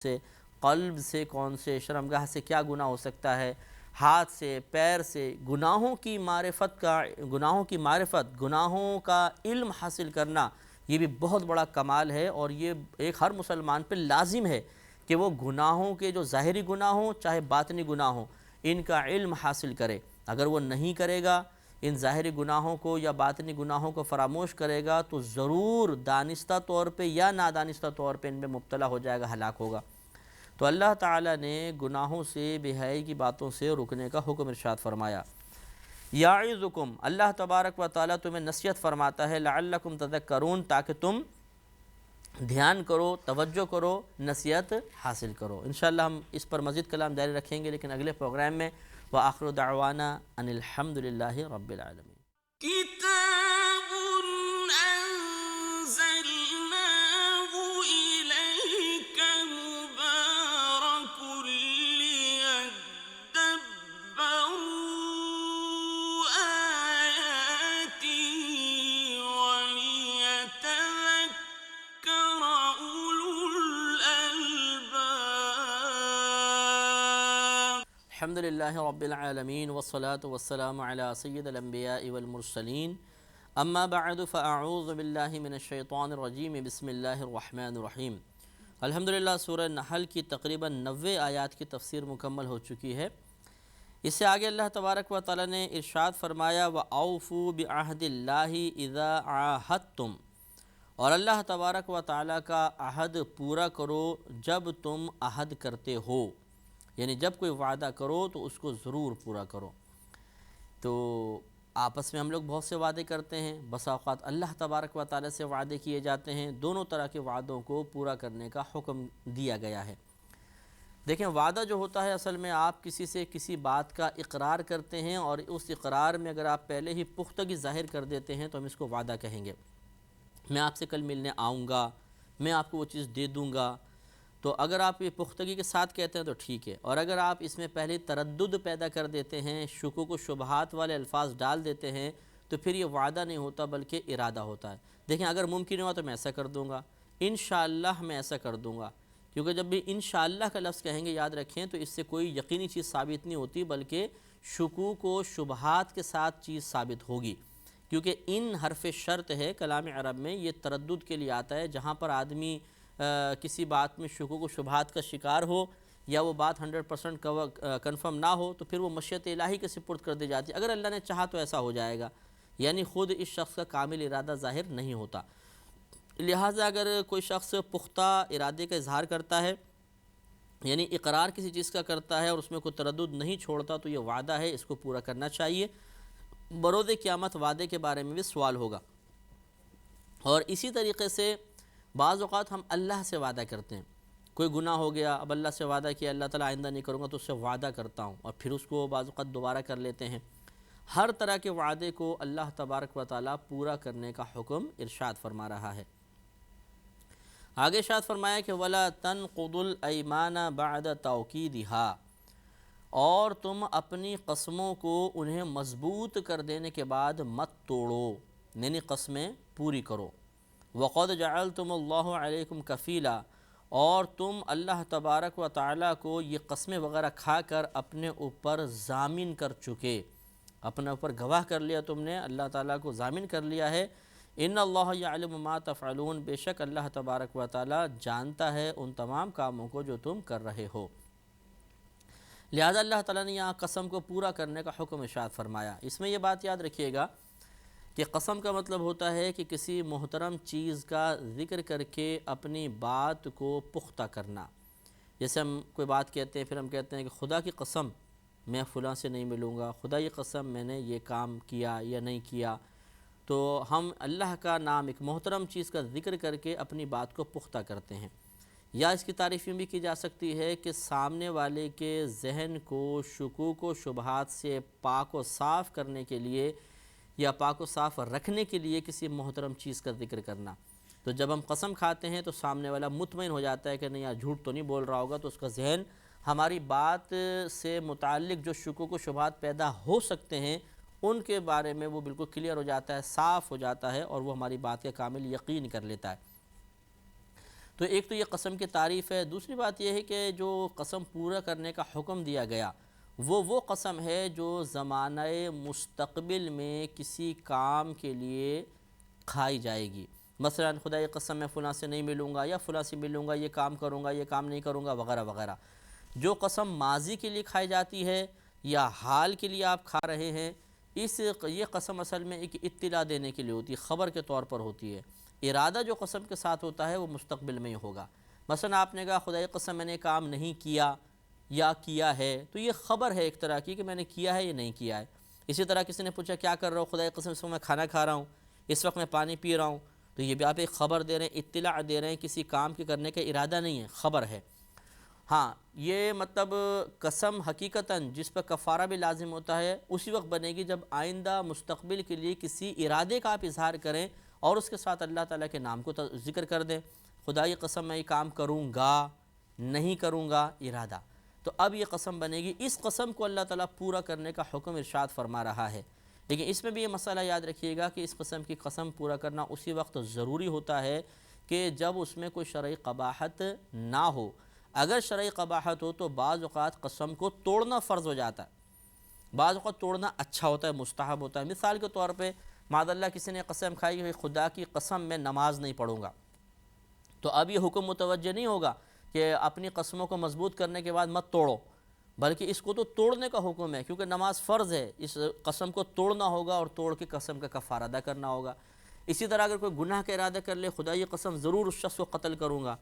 سے، قلب سے کون سے، شرمگاہ سے کیا گناہ ہو سکتا ہے، ہاتھ سے، پیر سے، گناہوں کی معرفت گناہوں کا علم حاصل کرنا، یہ بھی بہت بڑا کمال ہے، اور یہ ایک ہر مسلمان پہ لازم ہے کہ وہ گناہوں کے جو ظاہری گناہ ہوں چاہے باطنی گناہ ہوں ان کا علم حاصل کرے۔ اگر وہ نہیں کرے گا، ان ظاہری گناہوں کو یا باطنی گناہوں کو فراموش کرے گا، تو ضرور دانستہ طور پہ یا نادانستہ طور پہ ان میں مبتلا ہو جائے گا، ہلاک ہوگا۔ تو اللہ تعالیٰ نے گناہوں سے، بے حیائی کی باتوں سے رکنے کا حکم ارشاد فرمایا۔ یعظکم، اللہ تبارک و تعالیٰ تمہیں نصیحت فرماتا ہے، لعلکم تذکرون، تاکہ تم دھیان کرو، توجہ کرو، نصیحت حاصل کرو۔ انشاءاللہ ہم اس پر مزید کلام جاری رکھیں گے، لیکن اگلے پروگرام میں وآخر دعوانا ان الحمدللہ رب العالمین۔ كتاب أنزلناه إليك مبارك ليدبروا آياته وليتذكر أولو الألباب۔ الحمدللہ رب العالمین والصلاة والسلام علی سید الانبیاء والمرسلین، اما بعد فاعوذ باللہ من الشیطان الرجیم، بسم اللہ الرحمن الرحیم۔ الحمدللہ سورہ نحل کی تقریباً 90 آیات کی تفسیر مکمل ہو چکی ہے۔ اس سے آگے اللہ تبارک و تعالیٰ نے ارشاد فرمایا، وَأَوْفُوا بِعَهْدِ اللَّهِ إِذَا عَاهَدتُّمْ، اور اللہ تبارک و تعالیٰ کا عہد پورا کرو جب تم عہد کرتے ہو، یعنی جب کوئی وعدہ کرو تو اس کو ضرور پورا کرو۔ تو آپس میں ہم لوگ بہت سے وعدے کرتے ہیں، بسا اوقات اللہ تبارک و تعالیٰ سے وعدے کیے جاتے ہیں، دونوں طرح کے وعدوں کو پورا کرنے کا حکم دیا گیا ہے۔ دیکھیں، وعدہ جو ہوتا ہے اصل میں آپ کسی سے کسی بات کا اقرار کرتے ہیں، اور اس اقرار میں اگر آپ پہلے ہی پختگی ظاہر کر دیتے ہیں تو ہم اس کو وعدہ کہیں گے۔ میں آپ سے کل ملنے آؤں گا، میں آپ کو وہ چیز دے دوں گا، تو اگر آپ یہ پختگی کے ساتھ کہتے ہیں تو ٹھیک ہے، اور اگر آپ اس میں پہلے تردد پیدا کر دیتے ہیں، شکوک و شبہات والے الفاظ ڈال دیتے ہیں، تو پھر یہ وعدہ نہیں ہوتا بلکہ ارادہ ہوتا ہے۔ دیکھیں، اگر ممکن ہوا تو میں ایسا کر دوں گا، انشاءاللہ میں ایسا کر دوں گا، کیونکہ جب بھی انشاءاللہ کا لفظ کہیں گے، یاد رکھیں، تو اس سے کوئی یقینی چیز ثابت نہیں ہوتی بلکہ شکوک و شبہات کے ساتھ چیز ثابت ہوگی، کیونکہ ان حرف شرط ہے کلام عرب میں، یہ تردد کے لیے آتا ہے، جہاں پر آدمی کسی بات میں شکوک و شبہات کا شکار ہو یا وہ بات 100% کنفرم نہ ہو، تو پھر وہ مشیت الہی کے سپرد کر دی جاتی ہے۔ اگر اللہ نے چاہا تو ایسا ہو جائے گا، یعنی خود اس شخص کا کامل ارادہ ظاہر نہیں ہوتا۔ لہٰذا اگر کوئی شخص پختہ ارادے کا اظہار کرتا ہے، یعنی اقرار کسی چیز کا کرتا ہے اور اس میں کوئی تردد نہیں چھوڑتا، تو یہ وعدہ ہے، اس کو پورا کرنا چاہیے۔ بروز قیامت وعدے کے بارے میں بھی سوال ہوگا۔ اور اسی طریقے سے بعض اوقات ہم اللہ سے وعدہ کرتے ہیں، کوئی گناہ ہو گیا، اب اللہ سے وعدہ کیا اللہ تعالیٰ آئندہ نہیں کروں گا، تو اس سے وعدہ کرتا ہوں، اور پھر اس کو بعض اوقات دوبارہ کر لیتے ہیں۔ ہر طرح کے وعدے کو اللہ تبارک و تعالیٰ پورا کرنے کا حکم ارشاد فرما رہا ہے۔ آگے ارشاد فرمایا کہ وَلَا تَنْقُضُوا الْأَيْمَانَ بَعْدَ تَوْكِيدِهَا، اور تم اپنی قسموں کو انہیں مضبوط کر دینے کے بعد مت توڑو، یعنی قسمیں پوری کرو۔ وَقَدْ جَعَلْتُمُ اللَّهُ عَلَيْكُمْ كَفِيلًا، اور تم اللہ تبارک و تعالیٰ کو یہ قسمیں وغیرہ کھا کر اپنے اوپر ضامن کر چکے، اپنے اوپر گواہ کر لیا، تم نے اللہ تعالیٰ کو ضامن کر لیا ہے۔ ان اللہ یعلم ما تفعلون، بے شک اللہ تبارک و تعالیٰ جانتا ہے ان تمام کاموں کو جو تم کر رہے ہو۔ لہذا اللہ تعالیٰ نے یہاں قسم کو پورا کرنے کا حکم ارشاد فرمایا۔ اس میں یہ بات یاد رکھیے گا کہ قسم کا مطلب ہوتا ہے کہ کسی محترم چیز کا ذکر کر کے اپنی بات کو پختہ کرنا۔ جیسے ہم کوئی بات کہتے ہیں، پھر ہم کہتے ہیں کہ خدا کی قسم میں فلاں سے نہیں ملوں گا، خدا کی قسم میں نے یہ کام کیا یا نہیں کیا، تو ہم اللہ کا نام ایک محترم چیز کا ذکر کر کے اپنی بات کو پختہ کرتے ہیں۔ یا اس کی تعریف بھی کی جا سکتی ہے کہ سامنے والے کے ذہن کو شکوک و شبہات سے پاک و صاف کرنے کے لیے یا پاک و صاف رکھنے کے لیے کسی محترم چیز کا ذکر کرنا۔ تو جب ہم قسم کھاتے ہیں تو سامنے والا مطمئن ہو جاتا ہے کہ نہیں یار جھوٹ تو نہیں بول رہا ہوگا، تو اس کا ذہن ہماری بات سے متعلق جو شکوک و شبہات پیدا ہو سکتے ہیں ان کے بارے میں وہ بالکل کلیئر ہو جاتا ہے، صاف ہو جاتا ہے، اور وہ ہماری بات کا کامل یقین کر لیتا ہے۔ تو ایک تو یہ قسم کی تعریف ہے۔ دوسری بات یہ ہے کہ جو قسم پورا کرنے کا حکم دیا گیا وہ قسم ہے جو زمانہ مستقبل میں کسی کام کے لیے کھائی جائے گی۔ مثلا خدا کی قسم میں فلاں سے نہیں ملوں گا، یا فلاں سے ملوں گا، یہ کام کروں گا، یہ کام نہیں کروں گا، وغیرہ وغیرہ۔ جو قسم ماضی کے لیے کھائی جاتی ہے یا حال کے لیے آپ کھا رہے ہیں، یہ قسم اصل میں ایک اطلاع دینے کے لیے ہوتی ہے، خبر کے طور پر ہوتی ہے۔ ارادہ جو قسم کے ساتھ ہوتا ہے وہ مستقبل میں ہی ہوگا۔ مثلا آپ نے کہا خدا کی قسم میں نے کام نہیں کیا یا کیا ہے، تو یہ خبر ہے ایک طرح کی کہ میں نے کیا ہے یا نہیں کیا ہے۔ اسی طرح کسی نے پوچھا کیا کر رہا ہوں، خدا کی قسم اس وقت میں کھانا کھا رہا ہوں، اس وقت میں پانی پی رہا ہوں، تو یہ بھی آپ ایک خبر دے رہے ہیں، اطلاع دے رہے ہیں، کسی کام کے کرنے کا ارادہ نہیں ہے، خبر ہے۔ ہاں یہ مطلب قسم حقیقتاً جس پر کفارہ بھی لازم ہوتا ہے اسی وقت بنے گی جب آئندہ مستقبل کے لیے کسی ارادے کا آپ اظہار کریں اور اس کے ساتھ اللہ تعالیٰ کے نام کو ذکر کر دیں۔ خدا کی قسم میں یہ کام کروں گا، نہیں کروں گا، ارادہ، تو اب یہ قسم بنے گی۔ اس قسم کو اللہ تعالیٰ پورا کرنے کا حکم ارشاد فرما رہا ہے، لیکن اس میں بھی یہ مسئلہ یاد رکھیے گا کہ اس قسم کی قسم پورا کرنا اسی وقت ضروری ہوتا ہے کہ جب اس میں کوئی شرعی قباحت نہ ہو۔ اگر شرعی قباحت ہو تو بعض اوقات قسم کو توڑنا فرض ہو جاتا ہے، بعض اوقات توڑنا اچھا ہوتا ہے، مستحب ہوتا ہے۔ مثال کے طور پہ معاذ اللہ کسی نے قسم کھائی کہ خدا کی قسم میں نماز نہیں پڑھوں گا، تو اب یہ حکم متوجہ نہیں ہوگا کہ اپنی قسموں کو مضبوط کرنے کے بعد مت توڑو، بلکہ اس کو تو توڑنے کا حکم ہے کیونکہ نماز فرض ہے، اس قسم کو توڑنا ہوگا اور توڑ کے قسم کا کفارہ ادا کرنا ہوگا۔ اسی طرح اگر کوئی گناہ کا ارادہ کر لے، خدا یہ قسم ضرور اس شخص کو قتل کروں گا،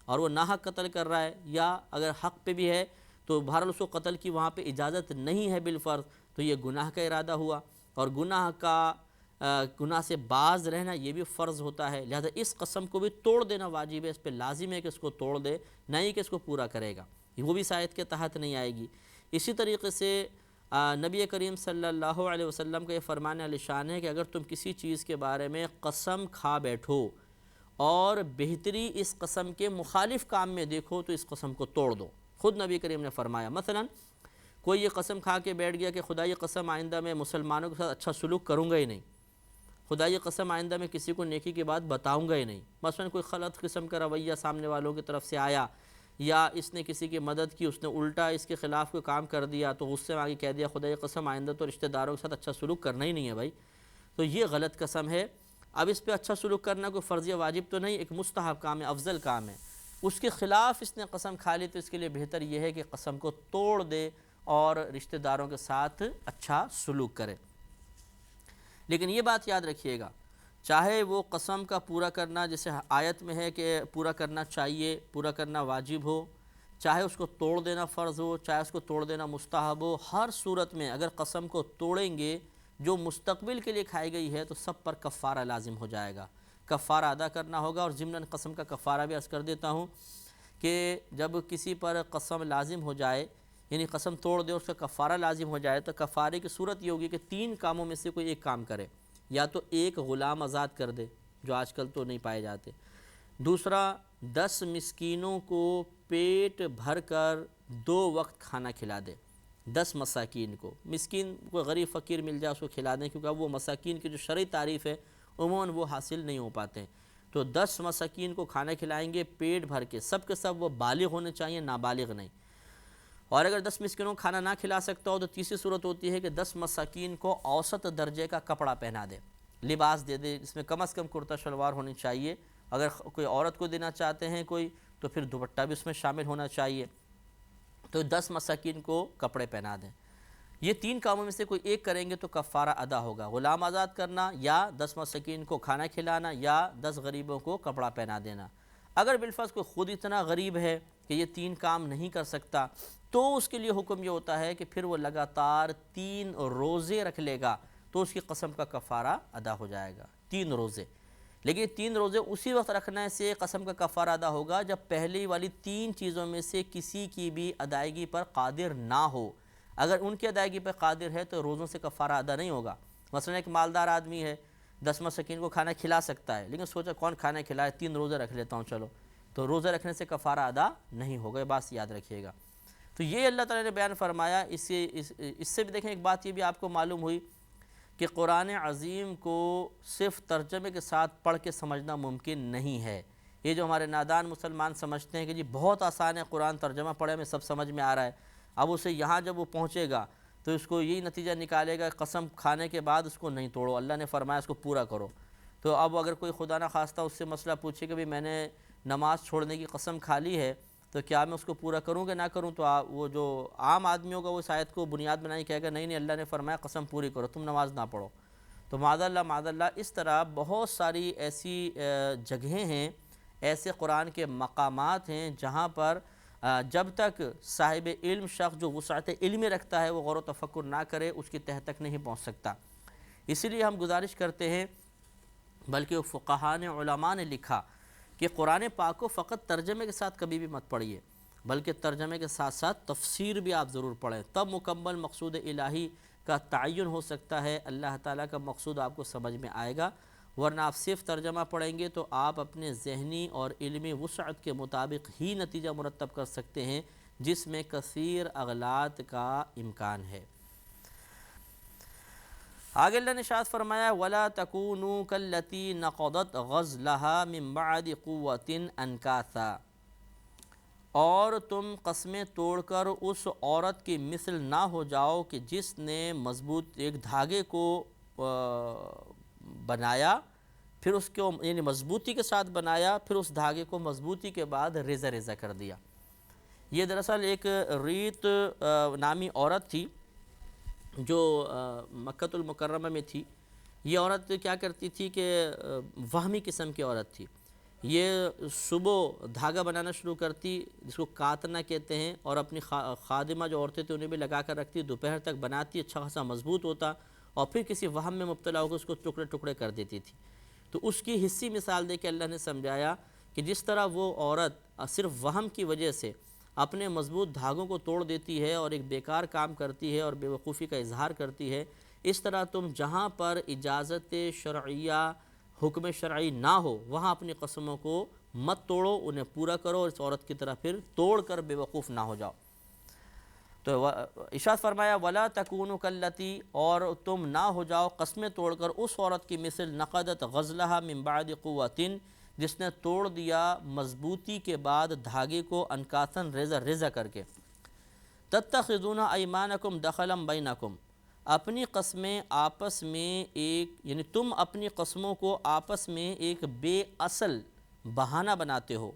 اور وہ ناحق قتل کر رہا ہے، یا اگر حق پہ بھی ہے تو بہرحال اس کو قتل کی وہاں پہ اجازت نہیں ہے بالفرض، تو یہ گناہ کا ارادہ ہوا، اور گناہ سے باز رہنا یہ بھی فرض ہوتا ہے، لہذا اس قسم کو بھی توڑ دینا واجب ہے، اس پہ لازم ہے کہ اس کو توڑ دے، نہ ہی کہ اس کو پورا کرے گا، وہ بھی شاید کے تحت نہیں آئے گی۔ اسی طریقے سے نبی کریم صلی اللہ علیہ وسلم کا یہ فرمان عالی شان ہے کہ اگر تم کسی چیز کے بارے میں قسم کھا بیٹھو اور بہتری اس قسم کے مخالف کام میں دیکھو تو اس قسم کو توڑ دو۔ خود نبی کریم نے فرمایا، مثلا کوئی یہ قسم کھا کے بیٹھ گیا کہ خدا یہ قسم آئندہ میں مسلمانوں کے ساتھ اچھا سلوک کروں گا ہی نہیں، خدا یہ قسم آئندہ میں کسی کو نیکی کی بات بتاؤں گا ہی نہیں، مثلا کوئی غلط قسم کا رویہ سامنے والوں کی طرف سے آیا، یا اس نے کسی کی مدد کی، اس نے الٹا اس کے خلاف کوئی کام کر دیا تو غصے میں آگے کہہ دیا خدا یہ قسم آئندہ تو رشتہ داروں کے ساتھ اچھا سلوک کرنا ہی نہیں ہے بھائی، تو یہ غلط قسم ہے۔ اب اس پہ اچھا سلوک کرنا کوئی فرض یا واجب تو نہیں، ایک مستحب کام ہے، افضل کام ہے، اس کے خلاف اس نے قسم کھا لی تو اس کے لیے بہتر یہ ہے کہ قسم کو توڑ دے اور رشتہ داروں کے ساتھ اچھا سلوک کرے۔ لیکن یہ بات یاد رکھیے گا، چاہے وہ قسم کا پورا کرنا جیسے آیت میں ہے کہ پورا کرنا چاہیے، پورا کرنا واجب ہو، چاہے اس کو توڑ دینا فرض ہو، چاہے اس کو توڑ دینا مستحب ہو، ہر صورت میں اگر قسم کو توڑیں گے جو مستقبل کے لیے کھائی گئی ہے تو سب پر کفارہ لازم ہو جائے گا، کفارہ ادا کرنا ہوگا۔ اور ضمناً قسم کا کفارہ بھی عرض کر دیتا ہوں کہ جب کسی پر قسم لازم ہو جائے، یعنی قسم توڑ دے اس کا کفارہ لازم ہو جائے، تو کفارے کی صورت یہ ہوگی کہ 3 کاموں میں سے کوئی ایک کام کرے، یا تو ایک غلام آزاد کر دے جو آج کل تو نہیں پائے جاتے، دوسرا 10 مسکینوں کو پیٹ بھر کر 2 وقت کھانا کھلا دے، 10 مساکین کو، مسکین کو غریب فقیر مل جائے اس کو کھلا دیں، کیونکہ اب وہ مساکین کی جو شرعی تعریف ہے عموماً وہ حاصل نہیں ہو پاتے ہیں، تو 10 مساکین کو کھانا کھلائیں گے پیٹ بھر کے، سب کے سب وہ بالغ ہونے چاہیے، نابالغ نہیں۔ اور اگر 10 مسکینوں کو کھانا نہ کھلا سکتا ہو تو تیسری صورت ہوتی ہے کہ 10 مساکین کو اوسط درجے کا کپڑا پہنا دے، لباس دے دے، اس میں کم از کم کرتا شلوار ہونی چاہیے، اگر کوئی عورت کو دینا چاہتے ہیں کوئی تو پھر دوپٹہ بھی اس میں شامل ہونا چاہیے، تو 10 مساکین کو کپڑے پہنا دیں۔ یہ 3 کاموں میں سے کوئی ایک کریں گے تو کفارہ ادا ہوگا، غلام آزاد کرنا، یا 10 مساکین کو کھانا کھلانا، یا 10 غریبوں کو کپڑا پہنا دینا۔ اگر بالفرض کوئی خود اتنا غریب ہے کہ یہ 3 کام نہیں کر سکتا تو اس کے لیے حکم یہ ہوتا ہے کہ پھر وہ لگاتار 3 روزے رکھ لے گا تو اس کی قسم کا کفارہ ادا ہو جائے گا، 3 روزے۔ لیکن 3 روزے اسی وقت رکھنے سے قسم کا کفارہ ادا ہوگا جب پہلی والی 3 چیزوں میں سے کسی کی بھی ادائیگی پر قادر نہ ہو، اگر ان کی ادائیگی پر قادر ہے تو روزوں سے کفارہ ادا نہیں ہوگا۔ مثلا ایک مالدار آدمی ہے، 10 مساکین کو کھانا کھلا سکتا ہے، لیکن سوچا کون کھانا کھلائے، 3 روزے رکھ لیتا ہوں چلو، تو روزہ رکھنے سے کفارہ ادا نہیں ہوگا، یہ بات یاد رکھیے گا۔ تو یہ اللہ تعالیٰ نے بیان فرمایا۔ اس سے بھی دیکھیں ایک بات یہ بھی آپ کو معلوم ہوئی کہ قرآن عظیم کو صرف ترجمے کے ساتھ پڑھ کے سمجھنا ممکن نہیں ہے، یہ جو ہمارے نادان مسلمان سمجھتے ہیں کہ جی بہت آسان ہے قرآن ترجمہ پڑھے ہمیں سب سمجھ میں آ رہا ہے، اب اسے یہاں جب وہ پہنچے گا تو اس کو یہی نتیجہ نکالے گا قسم کھانے کے بعد اس کو نہیں توڑو، اللہ نے فرمایا اس کو پورا کرو۔ تو اب اگر کوئی خدا نہ خواستہ اس سے مسئلہ پوچھے کہ بھی میں نے نماز چھوڑنے کی قسم کھا لی ہے تو کیا میں اس کو پورا کروں کہ نہ کروں، تو وہ جو عام آدمی ہوگا وہ شاید کو بنیاد بنائی کہے گا نہیں اللہ نے فرمایا قسم پوری کرو، تم نماز نہ پڑھو۔ تو معاذ اللہ اس طرح بہت ساری ایسی جگہیں ہیں، ایسے قرآن کے مقامات ہیں جہاں پر جب تک صاحب علم شخص جو وسعت علمی رکھتا ہے وہ غور و تفکر نہ کرے اس کی تہ تک نہیں پہنچ سکتا۔ اسی لیے ہم گزارش کرتے ہیں، بلکہ فقہاء نے علماء نے لکھا کہ قرآن پاک کو فقط ترجمے کے ساتھ کبھی بھی مت پڑھیے، بلکہ ترجمے کے ساتھ ساتھ تفسیر بھی آپ ضرور پڑھیں، تب مکمل مقصود الہی کا تعین ہو سکتا ہے، اللہ تعالیٰ کا مقصود آپ کو سمجھ میں آئے گا۔ ورنہ آپ صرف ترجمہ پڑھیں گے تو آپ اپنے ذہنی اور علمی وسعت کے مطابق ہی نتیجہ مرتب کر سکتے ہیں، جس میں کثیر اغلاط کا امکان ہے۔ آگے اللہ نے ارشاد فرمایا وَلَا تَكُونُوا كَالَّتِي نَقَضَتْ غَزْلَهَا مِن بَعْدِ قُوَّةٍ أَنْكَاثًا، اور تم قسمیں توڑ کر اس عورت کی مثل نہ ہو جاؤ کہ جس نے مضبوط ایک دھاگے کو بنایا، پھر اس کو یعنی مضبوطی کے ساتھ بنایا، پھر اس دھاگے کو مضبوطی کے بعد ریزہ ریزہ کر دیا۔ یہ دراصل ایک ریت نامی عورت تھی جو مکہ المکرمہ میں تھی۔ یہ عورت کیا کرتی تھی کہ وہمی قسم کی عورت تھی، یہ صبح دھاگا بنانا شروع کرتی جس کو کاتنا کہتے ہیں، اور اپنی خادمہ جو عورتیں تھیں انہیں بھی لگا کر رکھتی، دوپہر تک بناتی، اچھا خاصا مضبوط ہوتا، اور پھر کسی وہم میں مبتلا ہو کر اس کو ٹکڑے ٹکڑے کر دیتی تھی۔ تو اس کی حصی مثال دے کے اللہ نے سمجھایا کہ جس طرح وہ عورت صرف وہم کی وجہ سے اپنے مضبوط دھاگوں کو توڑ دیتی ہے اور ایک بیکار کام کرتی ہے اور بے وقوفی کا اظہار کرتی ہے، اس طرح تم جہاں پر اجازت شرعیہ حکم شرعی نہ ہو وہاں اپنی قسموں کو مت توڑو، انہیں پورا کرو، اور اس عورت کی طرح پھر توڑ کر بے وقوف نہ ہو جاؤ۔ تو ارشاد فرمایا وَلَا تَكُونُوا كَالَّتِي، اور تم نہ ہو جاؤ قسمیں توڑ کر اس عورت کی مثل نقدت غزلها من بعد قوتٍ، جس نے توڑ دیا مضبوطی کے بعد دھاگے کو انکاثن ریزہ ریزہ کر کے۔ تَتَّخِذُونَ أَيْمَانَكُمْ دَخَلًا بَيْنَكُمْ، اپنی قسمیں آپس میں ایک یعنی تم اپنی قسموں کو آپس میں ایک بے اصل بہانہ بناتے ہو،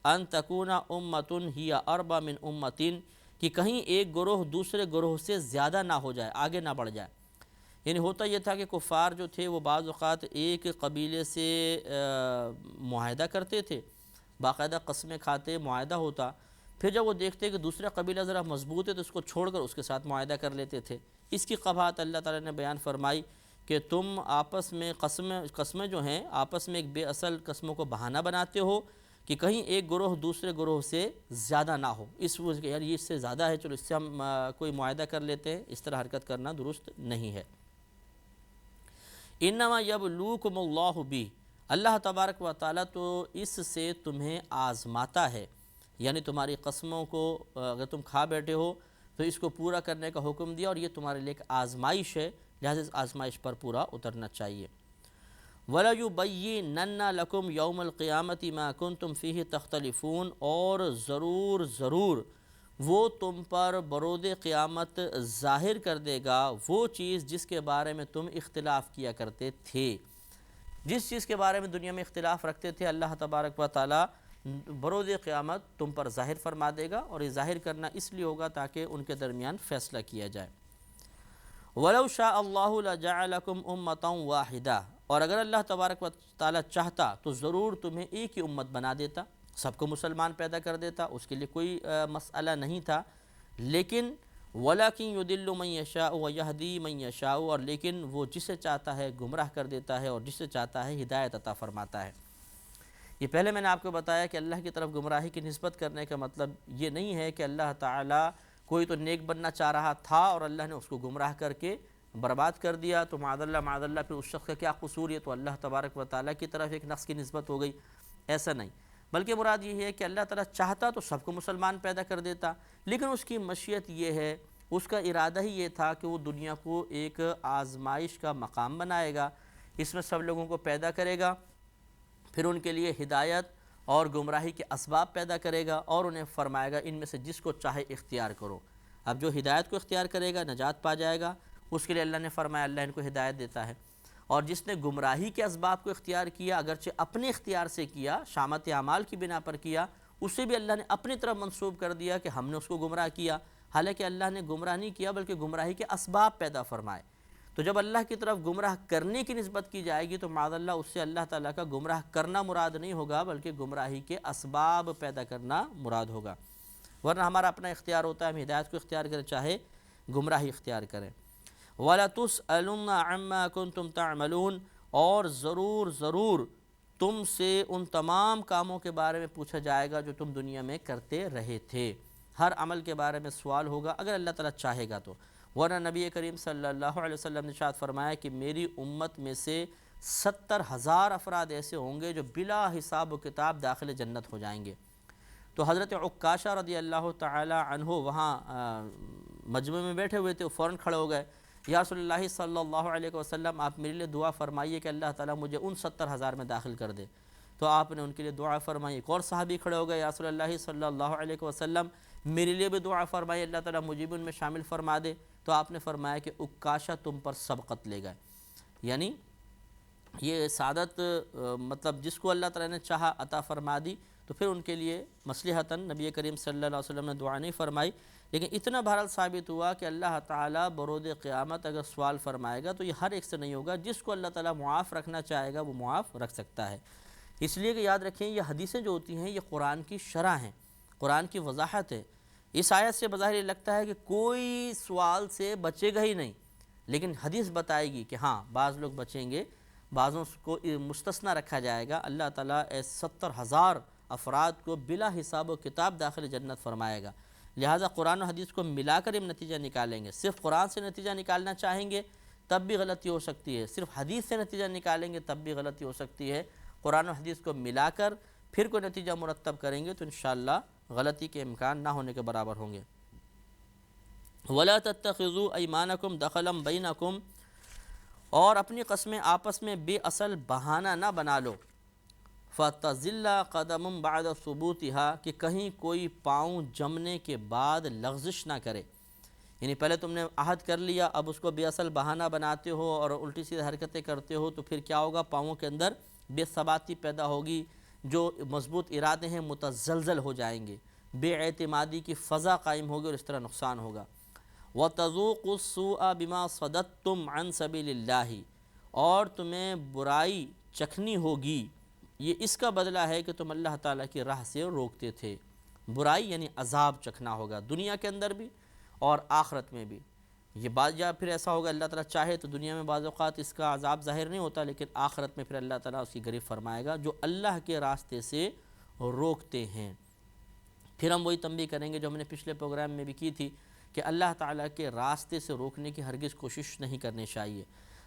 ان تکون امۃ ہی اربع من امۃ، کہ کہیں ایک گروہ دوسرے گروہ سے زیادہ نہ ہو جائے، آگے نہ بڑھ جائے۔ یعنی ہوتا یہ تھا کہ کفار جو تھے وہ بعض اوقات ایک قبیلے سے معاہدہ کرتے تھے، باقاعدہ قسمیں کھاتے، معاہدہ ہوتا، پھر جب وہ دیکھتے کہ دوسرا قبیلہ ذرا مضبوط ہے تو اس کو چھوڑ کر اس کے ساتھ معاہدہ کر لیتے تھے۔ اس کی قباحت اللہ تعالیٰ نے بیان فرمائی کہ تم آپس میں قسمیں جو ہیں آپس میں ایک بے اصل قسموں کو بہانہ بناتے ہو کہ کہیں ایک گروہ دوسرے گروہ سے زیادہ نہ ہو، اس وجہ کہ یار یہ اس سے زیادہ ہے، چلو اس سے ہم کوئی معاہدہ کر لیتے ہیں، اس طرح حرکت کرنا درست نہیں ہے۔ انما یبلوکم اللہ بہ، اللہ تبارک و تعالیٰ تو اس سے تمہیں آزماتا ہے، یعنی تمہاری قسموں کو اگر تم کھا بیٹھے ہو تو اس کو پورا کرنے کا حکم دیا، اور یہ تمہارے لیے ایک آزمائش ہے، لہذا اس آزمائش پر پورا اترنا چاہیے۔ وَلَيُبَيِّنَنَّ لَكُمْ يَوْمَ الْقِيَامَةِ مَا كُنْتُمْ فِيهِ تَخْتَلِفُونَ، اور ضرور وہ تم پر برود قیامت ظاہر کر دے گا وہ چیز جس کے بارے میں تم اختلاف کیا کرتے تھے۔ جس چیز کے بارے میں دنیا میں اختلاف رکھتے تھے اللہ تبارک و تعالیٰ برود قیامت تم پر ظاہر فرما دے گا، اور یہ ظاہر کرنا اس لیے ہوگا تاکہ ان کے درمیان فیصلہ کیا جائے۔ وَلَوْ شَاءَ اللَّهُ لَجَعَلَكُمْ أُمَّةً وَاحِدَةً، اور اگر اللہ تبارک و تعالیٰ چاہتا تو ضرور تمہیں ایک ہی امت بنا دیتا، سب کو مسلمان پیدا کر دیتا، اس کے لیے کوئی مسئلہ نہیں تھا، لیکن وَلَكِنْ يُضِلُّ مَنْ يَشَاءُ وَيَهْدِي مَنْ يَشَاءُ، اور لیکن وہ جسے چاہتا ہے گمراہ کر دیتا ہے اور جسے چاہتا ہے ہدایت عطا فرماتا ہے۔ یہ پہلے میں نے آپ کو بتایا کہ اللہ کی طرف گمراہی کی نسبت کرنے کا مطلب یہ نہیں ہے کہ اللہ تعالیٰ کوئی تو نیک بننا چاہ رہا تھا اور اللہ نے اس کو گمراہ کر کے برباد کر دیا، تو معاذ اللہ پھر اس شخص کا کیا قصور ہے، تو اللہ تبارک و تعالیٰ کی طرف ایک نقص کی نسبت ہو گئی، ایسا نہیں، بلکہ مراد یہ ہے کہ اللہ تعالیٰ چاہتا تو سب کو مسلمان پیدا کر دیتا، لیکن اس کی مشیت یہ ہے، اس کا ارادہ ہی یہ تھا کہ وہ دنیا کو ایک آزمائش کا مقام بنائے گا، اس میں سب لوگوں کو پیدا کرے گا، پھر ان کے لیے ہدایت اور گمراہی کے اسباب پیدا کرے گا، اور انہیں فرمائے گا ان میں سے جس کو چاہے اختیار کرو۔ اب جو ہدایت کو اختیار کرے گا نجات پا جائے گا، اس کے لیے اللہ نے فرمایا اللہ ان کو ہدایت دیتا ہے، اور جس نے گمراہی کے اسباب کو اختیار کیا، اگرچہ اپنے اختیار سے کیا، شامت اعمال کی بنا پر کیا، اسے بھی اللہ نے اپنی طرف منسوب کر دیا کہ ہم نے اس کو گمراہ کیا، حالانکہ اللہ نے گمراہ نہیں کیا بلکہ گمراہی کے اسباب پیدا فرمائے۔ تو جب اللہ کی طرف گمراہ کرنے کی نسبت کی جائے گی تو معاذ اللہ اس سے اللہ تعالیٰ کا گمراہ کرنا مراد نہیں ہوگا بلکہ گمراہی کے اسباب پیدا کرنا مراد ہوگا، ورنہ ہمارا اپنا اختیار ہوتا ہے، ہم ہدایت کو اختیار کریں چاہے گمراہی اختیار کریں۔ وَلَتُسْأَلُنَّ عَمَّا كُنْتُمْ تَعْمَلُونَ، اور ضرور تم سے ان تمام کاموں کے بارے میں پوچھا جائے گا جو تم دنیا میں کرتے رہے تھے، ہر عمل کے بارے میں سوال ہوگا اگر اللہ تعالیٰ چاہے گا تو۔ ورنہ نبی کریم صلی اللہ علیہ وسلم نے ارشاد فرمایا کہ میری امت میں سے 70,000 افراد ایسے ہوں گے جو بلا حساب و کتاب داخل جنت ہو جائیں گے۔ تو حضرت عکاشہ رضی اللہ تعالی عنہ وہاں مجمع میں بیٹھے ہوئے تھے، فوراً کھڑے ہو گئے، یا رسول اللہ صلی اللہ علیہ وسلم آپ میرے لیے دعا فرمائیے کہ اللہ تعالیٰ مجھے ان 70,000 میں داخل کر دے۔ تو آپ نے ان کے لیے دعا فرمائی۔ ایک اور صحابی کھڑے ہو گئے، یا رسول اللہ صلی اللہ علیہ وسلم میرے لیے بھی دعا فرمائی اللہ تعالیٰ مجھے بھی ان میں شامل فرما دے۔ تو آپ نے فرمایا کہ عکاشہ تم پر سبقت لے گئے، یعنی یہ سعادت مطلب جس کو اللہ تعالیٰ نے چاہا عطا فرما دی، تو پھر ان کے لیے مصلحتاً نبی کریم صلی اللہ علیہ وسلم نے دعا نہیں فرمائی، لیکن اتنا بہرحال ثابت ہوا کہ اللہ تعالیٰ برود قیامت اگر سوال فرمائے گا تو یہ ہر ایک سے نہیں ہوگا، جس کو اللہ تعالیٰ معاف رکھنا چاہے گا وہ معاف رکھ سکتا ہے۔ اس لیے کہ یاد رکھیں یہ حدیثیں جو ہوتی ہیں یہ قرآن کی شرح ہیں، قرآن کی وضاحت ہے۔ اس آیت سے بظاہر یہ لگتا ہے کہ کوئی سوال سے بچے گا ہی نہیں، لیکن حدیث بتائے گی کہ ہاں بعض لوگ بچیں گے، بعضوں کو مستثنی رکھا جائے گا، اللہ تعالیٰ 70,000 افراد کو بلا حساب و کتاب داخل جنت فرمائے گا۔ لہٰذا قرآن و حدیث کو ملا کر ہم نتیجہ نکالیں گے، صرف قرآن سے نتیجہ نکالنا چاہیں گے تب بھی غلطی ہو سکتی ہے، صرف حدیث سے نتیجہ نکالیں گے تب بھی غلطی ہو سکتی ہے۔ قرآن و حدیث کو ملا کر پھر کوئی نتیجہ مرتب کریں گے تو انشاءاللہ غلطی کے امکان نہ ہونے کے برابر ہوں گے۔ وَلَا تَتَّخِذُوا أَيْمَانَكُمْ دَخَلًا بَيْنَكُمْ، اور اپنی قسمیں آپس میں بے اصل بہانہ نہ بنا لو، فَتَزِلَّ قَدَمٌ بَعْدَ ثُبُوتِهَا، کہ کہیں کوئی پاؤں جمنے کے بعد لغزش نہ کرے، یعنی پہلے تم نے عہد کر لیا اب اس کو بے اصل بہانہ بناتے ہو اور الٹی سیدھی حرکتیں کرتے ہو تو پھر کیا ہوگا، پاؤں کے اندر بے ثباتی پیدا ہوگی، جو مضبوط ارادے ہیں متزلزل ہو جائیں گے، بے اعتمادی کی فضا قائم ہوگی اور اس طرح نقصان ہوگا۔ وَتَذُوقُوا السُّوءَ بِمَا صَدَدتُّمْ عَنْ سَبِيلِ اللَّهِ، اور تمہیں برائی چکھنی ہوگی، یہ اس کا بدلہ ہے کہ تم اللہ تعالیٰ کی راہ سے روکتے تھے۔ برائی یعنی عذاب چکھنا ہوگا، دنیا کے اندر بھی اور آخرت میں بھی۔ یہ بات یا پھر ایسا ہوگا اللہ تعالیٰ چاہے تو دنیا میں بعض اوقات اس کا عذاب ظاہر نہیں ہوتا، لیکن آخرت میں پھر اللہ تعالیٰ اس کی گرفت فرمائے گا جو اللہ کے راستے سے روکتے ہیں۔ پھر ہم وہی تنبیہ کریں گے جو ہم نے پچھلے پروگرام میں بھی کی تھی کہ اللہ تعالیٰ کے راستے سے روکنے کی ہرگز کوشش نہیں کرنی چاہیے۔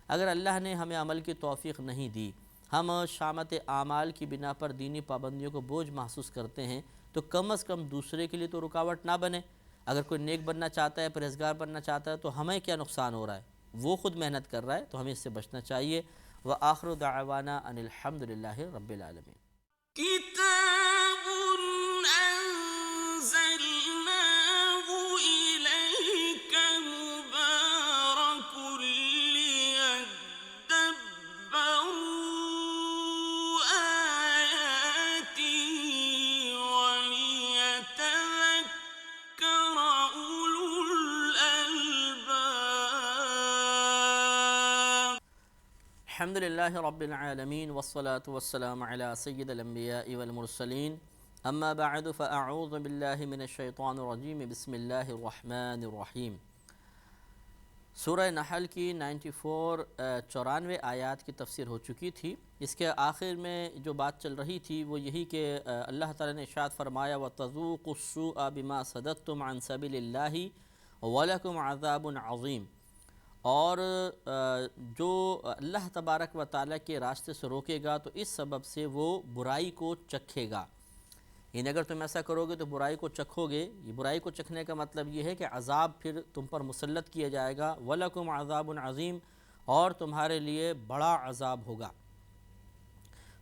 اگر اللہ نے ہمیں عمل کی توفیق نہیں دی، ہم شامت اعمال کی بنا پر دینی پابندیوں کو بوجھ محسوس کرتے ہیں، تو کم از کم دوسرے کے لیے تو رکاوٹ نہ بنے۔ اگر کوئی نیک بننا چاہتا ہے، پرہیزگار بننا چاہتا ہے تو ہمیں کیا نقصان ہو رہا ہے، وہ خود محنت کر رہا ہے تو ہمیں اس سے بچنا چاہیے۔ وآخر دعوانا ان الحمد للہ رب العالمین۔ كتاب أنزلناه إليك مبارك ليدبروا آياته وليتذكر أولو الألباب۔ الحمد للہ رب العالمین والصلاة والسلام علی سید الانبیاء والمرسلین، اما بعد فاعوذ باللہ من الشیطان الرجیم، بسم اللہ الرحمن الرحیم۔ سورہ نحل کی 94 آیات کی تفسیر ہو چکی تھی۔ اس کے آخر میں جو بات چل رہی تھی وہ یہی کہ اللہ تعالیٰ نے ارشاد فرمایا وَتَذُوقُوا السُّوءَ بِمَا صَدَدتُّمْ عَنْ سَبِيلِ اللَّهِ وَلَكُمْ عَذَابٌ عَظِيمٌ، اور جو اللہ تبارک و تعالیٰ کے راستے سے روکے گا تو اس سبب سے وہ برائی کو چکھے گا، یعنی اگر تم ایسا کرو گے تو برائی کو چکھو گے۔ یہ برائی کو چکھنے کا مطلب یہ ہے کہ عذاب پھر تم پر مسلط کیا جائے گا، وَلَكُمْ عَذَابٌ عَظِيمٌ، اور تمہارے لیے بڑا عذاب ہوگا۔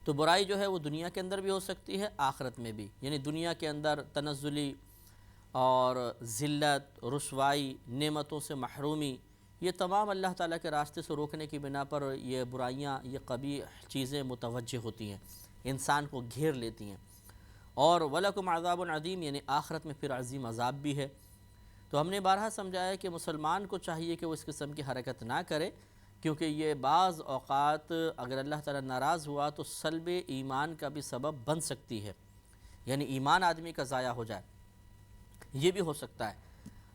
تو برائی جو ہے وہ دنیا کے اندر بھی ہو سکتی ہے، آخرت میں بھی، یعنی دنیا کے اندر تنزلی اور ذلت، رسوائی، نعمتوں سے محرومی، یہ تمام اللہ تعالیٰ کے راستے سے روکنے کی بنا پر یہ برائیاں، یہ قبیح چیزیں متوجہ ہوتی ہیں، انسان کو گھیر لیتی ہیں۔ اور وَلَكُمْ عَذَابٌ عَظِيمٌ، یعنی آخرت میں پھر عظیم عذاب بھی ہے۔ تو ہم نے بارہا سمجھایا کہ مسلمان کو چاہیے کہ وہ اس قسم کی حرکت نہ کرے، کیونکہ یہ بعض اوقات اگر اللہ تعالیٰ ناراض ہوا تو سلب ایمان کا بھی سبب بن سکتی ہے، یعنی ایمان آدمی کا ضائع ہو جائے، یہ بھی ہو سکتا ہے۔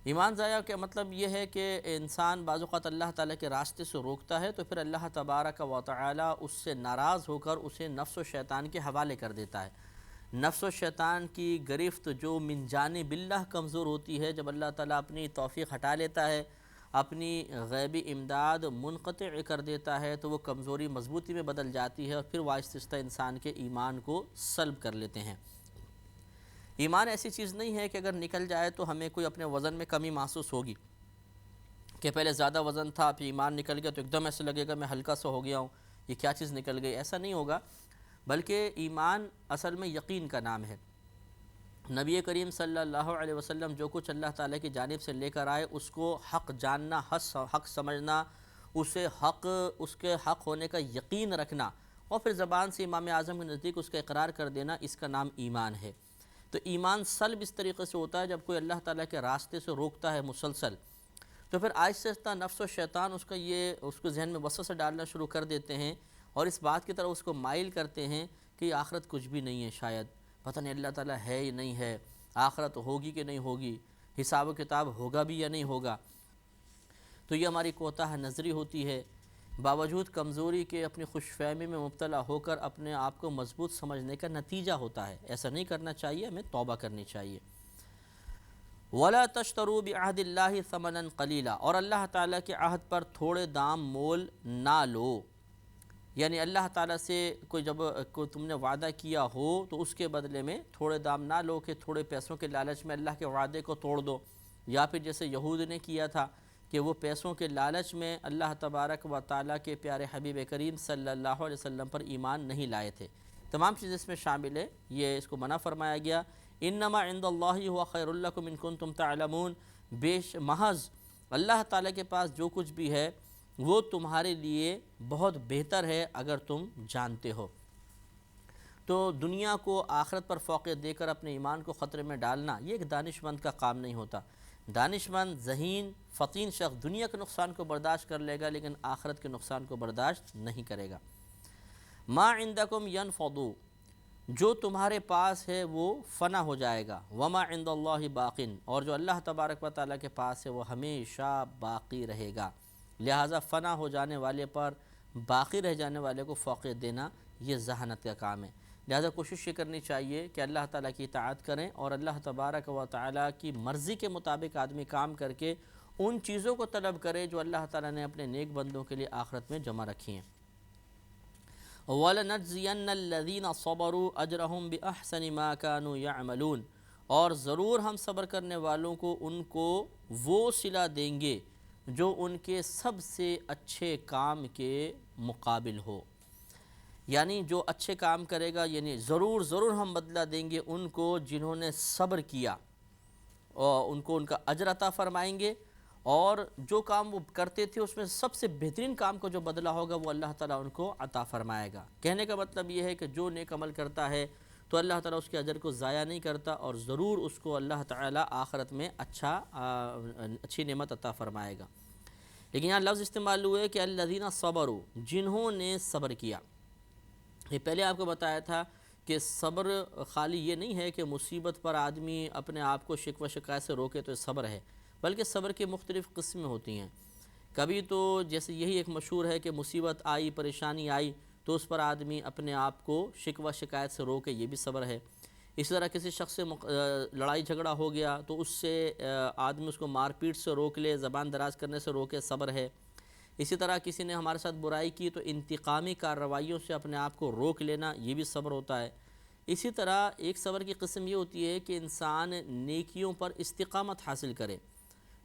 ایمان ضائع کا مطلب یہ ہے کہ انسان بعض اوقات اللہ تعالیٰ کے راستے سے روکتا ہے تو پھر اللہ تبارک و تعالی اس سے ناراض ہو کر اسے نفس و شیطان کے حوالے کر دیتا ہے۔ نفس و شیطان کی گرفت جو من جانب اللہ کمزور ہوتی ہے، جب اللہ تعالیٰ اپنی توفیق ہٹا لیتا ہے، اپنی غیبی امداد منقطع کر دیتا ہے، تو وہ کمزوری مضبوطی میں بدل جاتی ہے اور پھر وہ آہستہ آہستہ انسان کے ایمان کو سلب کر لیتے ہیں۔ ایمان ایسی چیز نہیں ہے کہ اگر نکل جائے تو ہمیں کوئی اپنے وزن میں کمی محسوس ہوگی، کہ پہلے زیادہ وزن تھا پھر ایمان نکل گیا تو ایک دم ایسے لگے گا میں ہلکا سا ہو گیا ہوں، یہ کیا چیز نکل گئی، ایسا نہیں ہوگا، بلکہ ایمان اصل میں یقین کا نام ہے۔ نبی کریم صلی اللہ علیہ وسلم جو کچھ اللہ تعالیٰ کی جانب سے لے کر آئے اس کو حق جاننا، حق سمجھنا، اس کے حق ہونے کا یقین رکھنا، اور پھر زبان سے امام اعظم کے نزدیک اس کا اقرار کر دینا، اس کا نام ایمان ہے۔ تو ایمان سلب اس طریقے سے ہوتا ہے جب کوئی اللہ تعالیٰ کے راستے سے روکتا ہے مسلسل، تو پھر آہستہ آہستہ نفس و شیطان اس کو ذہن میں وسوسہ ڈالنا شروع کر دیتے ہیں اور اس بات کی طرف اس کو مائل کرتے ہیں کہ یہ آخرت کچھ بھی نہیں ہے، شاید پتہ نہیں اللہ تعالیٰ ہے یا نہیں ہے، آخرت ہوگی کہ نہیں ہوگی، حساب و کتاب ہوگا بھی یا نہیں ہوگا۔ تو یہ ہماری کوتاہ نظری ہوتی ہے، باوجود کمزوری کے اپنی خوش فہمی میں مبتلا ہو کر اپنے آپ کو مضبوط سمجھنے کا نتیجہ ہوتا ہے۔ ایسا نہیں کرنا چاہیے، ہمیں توبہ کرنی چاہیے۔ وَلَا تَشْتَرُوا بِعَهْدِ اللَّهِ ثَمَنًا قَلِيلًا، اور اللہ تعالیٰ کے عہد پر تھوڑے دام مول نہ لو، یعنی اللہ تعالیٰ سے جب تم نے وعدہ کیا ہو تو اس کے بدلے میں تھوڑے دام نہ لو کہ تھوڑے پیسوں کے لالچ میں اللہ کے وعدے کو توڑ دو، یا پھر جیسے یہود نے کیا تھا کہ وہ پیسوں کے لالچ میں اللہ تبارک و تعالیٰ کے پیارے حبیب کریم صلی اللہ علیہ وسلم پر ایمان نہیں لائے تھے۔ تمام چیزیں اس میں شامل ہے، یہ اس کو منع فرمایا گیا۔ انما عند اللہ هو خیر لکم ان کنتم تعلمون، محض اللہ تعالیٰ کے پاس جو کچھ بھی ہے وہ تمہارے لیے بہت بہتر ہے اگر تم جانتے ہو۔ تو دنیا کو آخرت پر فوقیت دے کر اپنے ایمان کو خطرے میں ڈالنا یہ ایک دانش مند کا کام نہیں ہوتا۔ دانش مند، ذہین، فطین شخص دنیا کے نقصان کو برداشت کر لے گا لیکن آخرت کے نقصان کو برداشت نہیں کرے گا۔ ما عندکم ینفض، جو تمہارے پاس ہے وہ فنا ہو جائے گا، وما عند اللہ باق، اور جو اللہ تبارک و تعالیٰ کے پاس ہے وہ ہمیشہ باقی رہے گا۔ لہٰذا فنا ہو جانے والے پر باقی رہ جانے والے کو فوقیت دینا یہ ذہانت کا کام ہے۔ لہٰذا کوشش یہ کرنی چاہیے کہ اللہ تعالیٰ کی اطاعت کریں اور اللہ تبارک و تعالیٰ کی مرضی کے مطابق آدمی کام کر کے ان چیزوں کو طلب کرے جو اللہ تعالیٰ نے اپنے نیک بندوں کے لیے آخرت میں جمع رکھی ہیں۔ وَلَنَجْزِيَنَّ الَّذِينَ صَبَرُوا أَجْرَهُمْ بِأَحْسَنِ مَا كَانُوا يَعْمَلُونَ، اور ضرور ہم صبر کرنے والوں کو ان کو وہ صلہ دیں گے جو ان کے سب سے اچھے کام کے مقابل ہو، یعنی جو اچھے کام کرے گا، یعنی ضرور ہم بدلہ دیں گے ان کو جنہوں نے صبر کیا، اور ان کو ان کا اجر عطا فرمائیں گے، اور جو کام وہ کرتے تھے اس میں سب سے بہترین کام کو جو بدلہ ہوگا وہ اللہ تعالیٰ ان کو عطا فرمائے گا۔ کہنے کا مطلب یہ ہے کہ جو نیک عمل کرتا ہے تو اللہ تعالیٰ اس کے اجر کو ضائع نہیں کرتا، اور ضرور اس کو اللہ تعالیٰ آخرت میں اچھی نعمت عطا فرمائے گا۔ لیکن یہاں لفظ استعمال ہوئے کہ الذین صبروا، جنہوں نے صبر کیا۔ یہ پہلے آپ کو بتایا تھا کہ صبر خالی یہ نہیں ہے کہ مصیبت پر آدمی اپنے آپ کو شکوہ شکایت سے روکے تو یہ صبر ہے، بلکہ صبر کی مختلف قسمیں ہوتی ہیں۔ کبھی تو جیسے یہی ایک مشہور ہے کہ مصیبت آئی، پریشانی آئی تو اس پر آدمی اپنے آپ کو شکوہ شکایت سے روکے، یہ بھی صبر ہے۔ اسی طرح کسی شخص سے لڑائی جھگڑا ہو گیا تو اس سے آدمی اس کو مار پیٹ سے روک لے، زبان دراز کرنے سے روکے، صبر ہے۔ اسی طرح کسی نے ہمارے ساتھ برائی کی تو انتقامی کارروائیوں سے اپنے آپ کو روک لینا، یہ بھی صبر ہوتا ہے۔ اسی طرح ایک صبر کی قسم یہ ہوتی ہے کہ انسان نیکیوں پر استقامت حاصل کرے،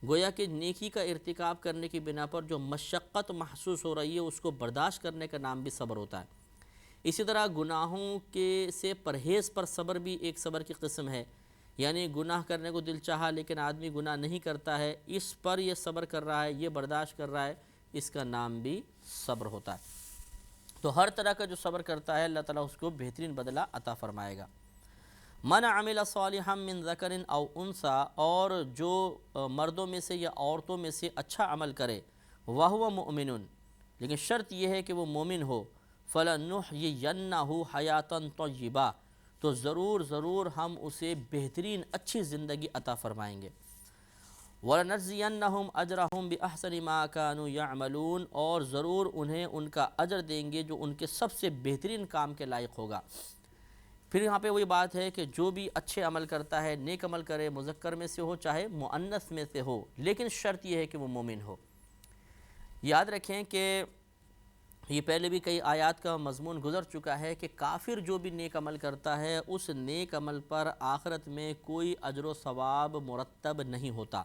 گویا کہ نیکی کا ارتکاب کرنے کی بنا پر جو مشقت محسوس ہو رہی ہے اس کو برداشت کرنے کا نام بھی صبر ہوتا ہے۔ اسی طرح گناہوں کے سے پرہیز پر صبر بھی ایک صبر کی قسم ہے، یعنی گناہ کرنے کو دل چاہا لیکن آدمی گناہ نہیں کرتا ہے، اس پر یہ صبر کر رہا ہے، یہ برداشت کر رہا ہے، اس کا نام بھی صبر ہوتا ہے۔ تو ہر طرح کا جو صبر کرتا ہے اللہ تعالیٰ اس کو بہترین بدلہ عطا فرمائے گا۔ من عمل صالحا من ذکر او انثی، اور جو مردوں میں سے یا عورتوں میں سے اچھا عمل کرے، وہو مؤمن، لیکن شرط یہ ہے کہ وہ مومن ہو، فلنحیینہ حیاتا طیبہ، تو ضرور ہم اسے بہترین اچھی زندگی عطا فرمائیں گے۔ وَلَنَجْزِيَنَّهُمْ أَجْرَهُمْ بِأَحْسَنِ مَا كَانُوا يَعْمَلُونَ، اور ضرور انہیں ان کا اجر دیں گے جو ان کے سب سے بہترین کام کے لائق ہوگا۔ پھر یہاں پہ وہی بات ہے کہ جو بھی اچھے عمل کرتا ہے، نیک عمل کرے، مذکر میں سے ہو چاہے مؤنث میں سے ہو، لیکن شرط یہ ہے کہ وہ مومن ہو۔ یاد رکھیں کہ یہ پہلے بھی کئی آیات کا مضمون گزر چکا ہے کہ کافر جو بھی نیک عمل کرتا ہے اس نیک عمل پر آخرت میں کوئی اجر و ثواب مرتب نہیں ہوتا۔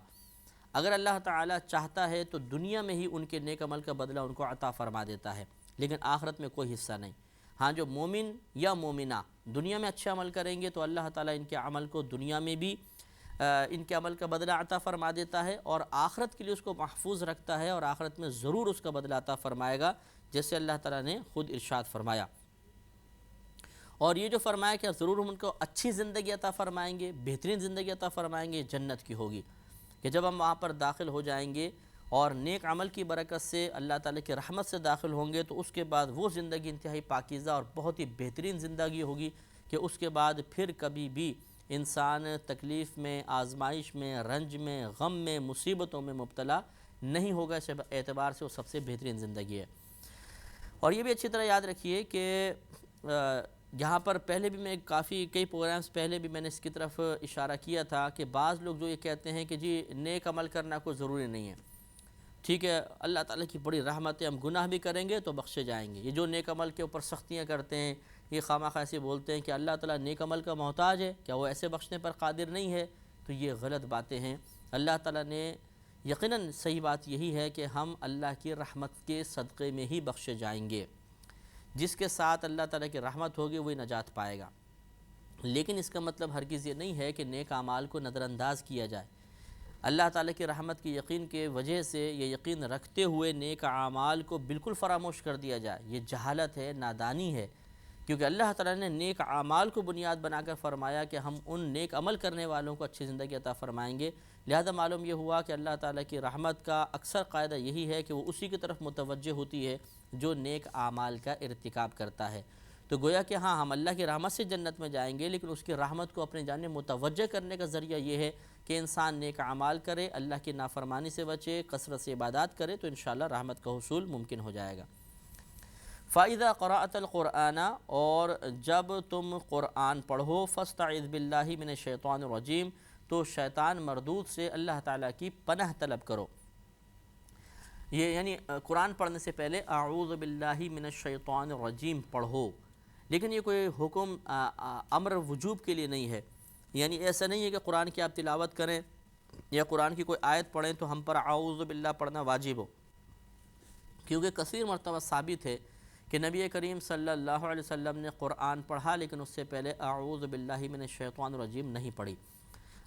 اگر اللہ تعالیٰ چاہتا ہے تو دنیا میں ہی ان کے نیک عمل کا بدلہ ان کو عطا فرما دیتا ہے، لیکن آخرت میں کوئی حصہ نہیں۔ ہاں، جو مومن یا مومنہ دنیا میں اچھے عمل کریں گے تو اللہ تعالیٰ ان کے عمل کو دنیا میں بھی ان کے عمل کا بدلہ عطا فرما دیتا ہے، اور آخرت کے لیے اس کو محفوظ رکھتا ہے، اور آخرت میں ضرور اس کا بدلہ عطا فرمائے گا، جیسے اللہ تعالیٰ نے خود ارشاد فرمایا۔ اور یہ جو فرمایا کہ ضرور ہم ان کو اچھی زندگی عطا فرمائیں گے، بہترین زندگی عطا فرمائیں گے، جنت کی ہوگی، کہ جب ہم وہاں پر داخل ہو جائیں گے اور نیک عمل کی برکت سے اللہ تعالیٰ کی رحمت سے داخل ہوں گے، تو اس کے بعد وہ زندگی انتہائی پاکیزہ اور بہت ہی بہترین زندگی ہوگی کہ اس کے بعد پھر کبھی بھی انسان تکلیف میں، آزمائش میں، رنج میں، غم میں، مصیبتوں میں مبتلا نہیں ہوگا۔ اس اعتبار سے وہ سب سے بہترین زندگی ہے۔ اور یہ بھی اچھی طرح یاد رکھیے کہ یہاں پر پہلے بھی میں کئی پروگرامز پہلے بھی میں نے اس کی طرف اشارہ کیا تھا کہ بعض لوگ جو یہ کہتے ہیں کہ جی نیک عمل کرنا کوئی ضروری نہیں ہے، ٹھیک ہے اللہ تعالیٰ کی بڑی رحمت ہے، ہم گناہ بھی کریں گے تو بخشے جائیں گے۔ یہ جو نیک عمل کے اوپر سختیاں کرتے ہیں، یہ خواہ ایسے بولتے ہیں کہ اللہ تعالیٰ نیک عمل کا محتاج ہے، کیا وہ ایسے بخشنے پر قادر نہیں ہے؟ تو یہ غلط باتیں ہیں۔ اللہ تعالیٰ نے یقیناً صحیح بات یہی ہے کہ ہم اللہ کی رحمت کے صدقے میں ہی بخشے جائیں گے۔ جس کے ساتھ اللہ تعالیٰ کی رحمت ہوگی وہی نجات پائے گا، لیکن اس کا مطلب ہرگز یہ نہیں ہے کہ نیک اعمال کو نظر انداز کیا جائے۔ اللہ تعالیٰ کی رحمت کی یقین کے وجہ سے یہ یقین رکھتے ہوئے نیک اعمال کو بالکل فراموش کر دیا جائے، یہ جہالت ہے، نادانی ہے، کیونکہ اللہ تعالیٰ نے نیک اعمال کو بنیاد بنا کر فرمایا کہ ہم ان نیک عمل کرنے والوں کو اچھی زندگی عطا فرمائیں گے۔ لہذا معلوم یہ ہوا کہ اللہ تعالیٰ کی رحمت کا اکثر قاعدہ یہی ہے کہ وہ اسی کی طرف متوجہ ہوتی ہے جو نیک اعمال کا ارتکاب کرتا ہے۔ تو گویا کہ ہاں ہم اللہ کی رحمت سے جنت میں جائیں گے، لیکن اس کی رحمت کو اپنے جانب متوجہ کرنے کا ذریعہ یہ ہے کہ انسان نیک اعمال کرے، اللہ کی نافرمانی سے بچے، کثرت سے عبادات کرے، تو انشاءاللہ رحمت کا حصول ممکن ہو جائے گا۔ فَإِذَا قَرَأْتَ الْقُرْآنَ، اور جب تم قرآن پڑھو، فَاسْتَعِذْ بِاللَّهِ مِنَ الشَّيْطَانِ الرَّجِيمِ، تو شیطان مردود سے اللہ تعالیٰ کی پناہ طلب کرو۔ یہ یعنی قرآن پڑھنے سے پہلے اعوذ باللہ من الشیطان الرجیم پڑھو، لیکن یہ کوئی حکم امر وجوب کے لیے نہیں ہے، یعنی ایسا نہیں ہے کہ قرآن کی آپ تلاوت کریں یا قرآن کی کوئی آیت پڑھیں تو ہم پر اعوذ باللہ پڑھنا واجب ہو، کیونکہ کثیر مرتبہ ثابت ہے کہ نبی کریم صلی اللہ علیہ وسلم نے قرآن پڑھا لیکن اس سے پہلے اعوذ باللہ من الشیطان الرجیم نہیں پڑھی۔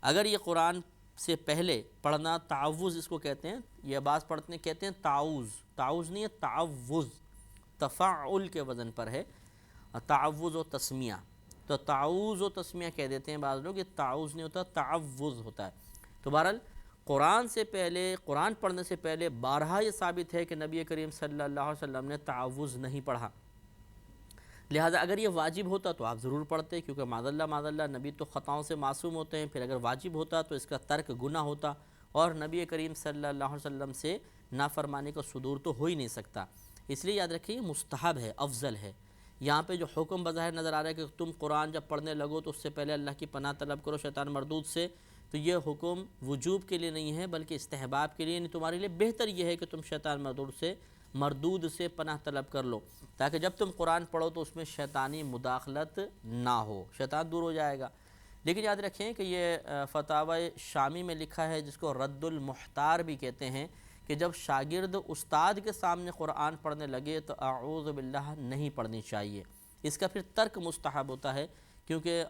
اگر یہ قرآن سے پہلے پڑھنا تعوذ اس کو کہتے ہیں، یہ بعض پڑھتے کہتے ہیں تعوذ نہیں ہے، تعوذ تفعل کے وزن پر ہے، تعوذ و تسمیہ، تو تعوذ و تسمیہ کہہ دیتے ہیں بعض لوگ، یہ تعوذ نہیں ہوتا، تعوذ ہوتا ہے۔ تو بہرحال قرآن سے پہلے، قرآن پڑھنے سے پہلے بارہا یہ ثابت ہے کہ نبی کریم صلی اللہ علیہ وسلم نے تعوذ نہیں پڑھا، لہذا اگر یہ واجب ہوتا تو آپ ضرور پڑھتے، کیونکہ معاذ اللہ نبی تو خطاؤں سے معصوم ہوتے ہیں، پھر اگر واجب ہوتا تو اس کا ترک گناہ ہوتا، اور نبی کریم صلی اللہ علیہ وسلم سے نافرمانی کا صدور تو ہو ہی نہیں سکتا۔ اس لیے یاد رکھیے مستحب ہے، افضل ہے۔ یہاں پہ جو حکم بظاہر نظر آ رہا ہے کہ تم قرآن جب پڑھنے لگو تو اس سے پہلے اللہ کی پناہ طلب کرو شیطان مردود سے، تو یہ حکم وجوب کے لیے نہیں ہے بلکہ استحباب کے لیے، یعنی تمہارے لیے بہتر یہ ہے کہ تم شیطان مردود سے پناہ طلب کر لو، تاکہ جب تم قرآن پڑھو تو اس میں شیطانی مداخلت نہ ہو، شیطان دور ہو جائے گا۔ لیکن یاد رکھیں کہ یہ فتاوی شامی میں لکھا ہے، جس کو رد المحتار بھی کہتے ہیں، کہ جب شاگرد استاد کے سامنے قرآن پڑھنے لگے تو اعوذ باللہ نہیں پڑھنی چاہیے، اس کا پھر ترک مستحب ہوتا ہے، کیونکہ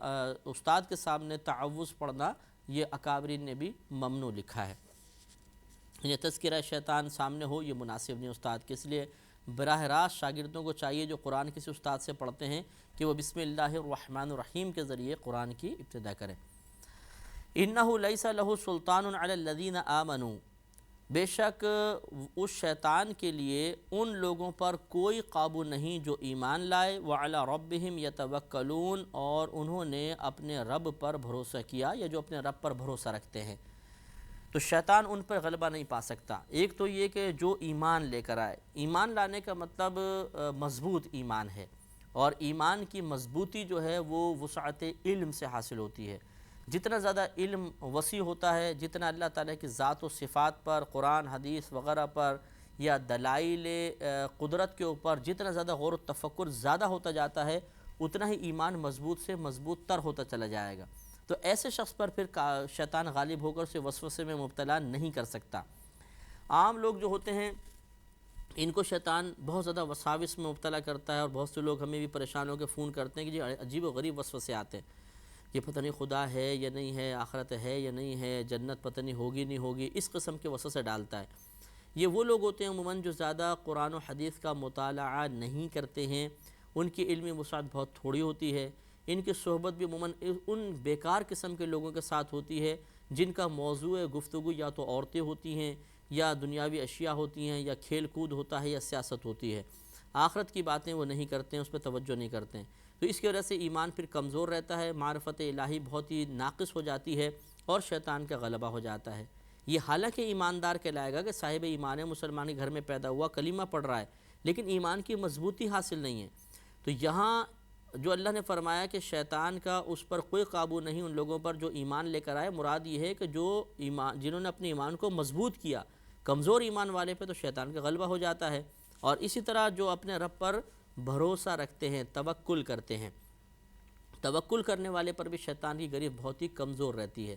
استاد کے سامنے تعوذ پڑھنا یہ اکابرین نے بھی ممنوع لکھا ہے۔ یہ تذکرہ شیطان سامنے ہو یہ مناسب نہیں استاد کے، اس لیے براہ راست شاگردوں کو چاہیے جو قرآن کسی استاد سے پڑھتے ہیں کہ وہ بسم اللہ الرحمن الرحیم کے ذریعے قرآن کی ابتدا کریں۔ اِنَّهُ لَيْسَ لَهُ سُلْطَانٌ عَلَى الَّذِينَ آمَنُوا، بے شک اس شیطان کے لیے ان لوگوں پر کوئی قابو نہیں جو ایمان لائے، وَعَلَى رَبِّهِمْ يَتَوَكَّلُونَ، اور انہوں نے اپنے رب پر بھروسہ کیا یا جو اپنے رب پر بھروسہ رکھتے ہیں، تو شیطان ان پر غلبہ نہیں پا سکتا۔ ایک تو یہ کہ جو ایمان لے کر آئے، ایمان لانے کا مطلب مضبوط ایمان ہے، اور ایمان کی مضبوطی جو ہے وہ وسعت علم سے حاصل ہوتی ہے۔ جتنا زیادہ علم وسیع ہوتا ہے، جتنا اللہ تعالیٰ کی ذات و صفات پر، قرآن حدیث وغیرہ پر یا دلائل قدرت کے اوپر جتنا زیادہ غور و تفکر زیادہ ہوتا جاتا ہے، اتنا ہی ایمان مضبوط سے مضبوط تر ہوتا چلا جائے گا۔ تو ایسے شخص پر پھر شیطان غالب ہو کر اسے وسوسے میں مبتلا نہیں کر سکتا۔ عام لوگ جو ہوتے ہیں ان کو شیطان بہت زیادہ وساوس میں مبتلا کرتا ہے، اور بہت سے لوگ ہمیں بھی پریشان ہو کے فون کرتے ہیں کہ جی عجیب و غریب وسوسے آتے ہیں، یہ پتہ نہیں خدا ہے یا نہیں ہے، آخرت ہے یا نہیں ہے، جنت پتہ نہیں ہوگی نہیں ہوگی، اس قسم کے وسوسے ڈالتا ہے۔ یہ وہ لوگ ہوتے ہیں عموماً جو زیادہ قرآن و حدیث کا مطالعہ نہیں کرتے ہیں، ان کی علمی وسعت بہت تھوڑی ہوتی ہے، ان کی صحبت بھی عموماً ان بیکار قسم کے لوگوں کے ساتھ ہوتی ہے جن کا موضوع گفتگو یا تو عورتیں ہوتی ہیں یا دنیاوی اشیاء ہوتی ہیں یا کھیل کود ہوتا ہے یا سیاست ہوتی ہے۔ آخرت کی باتیں وہ نہیں کرتے ہیں، اس پہ توجہ نہیں کرتے ہیں، تو اس کی وجہ سے ایمان پھر کمزور رہتا ہے، معرفت الہی بہت ہی ناقص ہو جاتی ہے اور شیطان کا غلبہ ہو جاتا ہے۔ یہ حالانکہ ایماندار کہلائے گا کہ صاحب ایمان ہے، مسلمان کے گھر میں پیدا ہوا، کلمہ پڑھ رہا ہے، لیکن ایمان کی مضبوطی حاصل نہیں ہے۔ تو یہاں جو اللہ نے فرمایا کہ شیطان کا اس پر کوئی قابو نہیں ان لوگوں پر جو ایمان لے کر آئے، مراد یہ ہے کہ جو ایمان جنہوں نے اپنے ایمان کو مضبوط کیا، کمزور ایمان والے پہ تو شیطان کا غلبہ ہو جاتا ہے، اور اسی طرح جو اپنے رب پر بھروسہ رکھتے ہیں، توکل کرتے ہیں، توکل کرنے والے پر بھی شیطان کی گرفت بہت ہی کمزور رہتی ہے،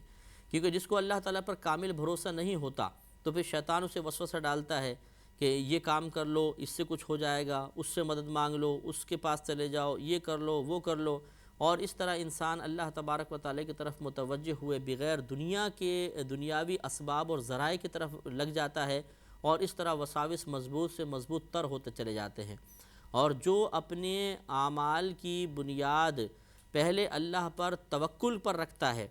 کیونکہ جس کو اللہ تعالیٰ پر کامل بھروسہ نہیں ہوتا تو پھر شیطان اسے وسوسہ ڈالتا ہے کہ یہ کام کر لو، اس سے کچھ ہو جائے گا، اس سے مدد مانگ لو، اس کے پاس چلے جاؤ، یہ کر لو وہ کر لو، اور اس طرح انسان اللہ تبارک و تعالیٰ کی طرف متوجہ ہوئے بغیر دنیا کے دنیاوی اسباب اور ذرائع کی طرف لگ جاتا ہے، اور اس طرح وساوس مضبوط سے مضبوط تر ہوتے چلے جاتے ہیں۔ اور جو اپنے اعمال کی بنیاد پہلے اللہ پر توکل پر رکھتا ہے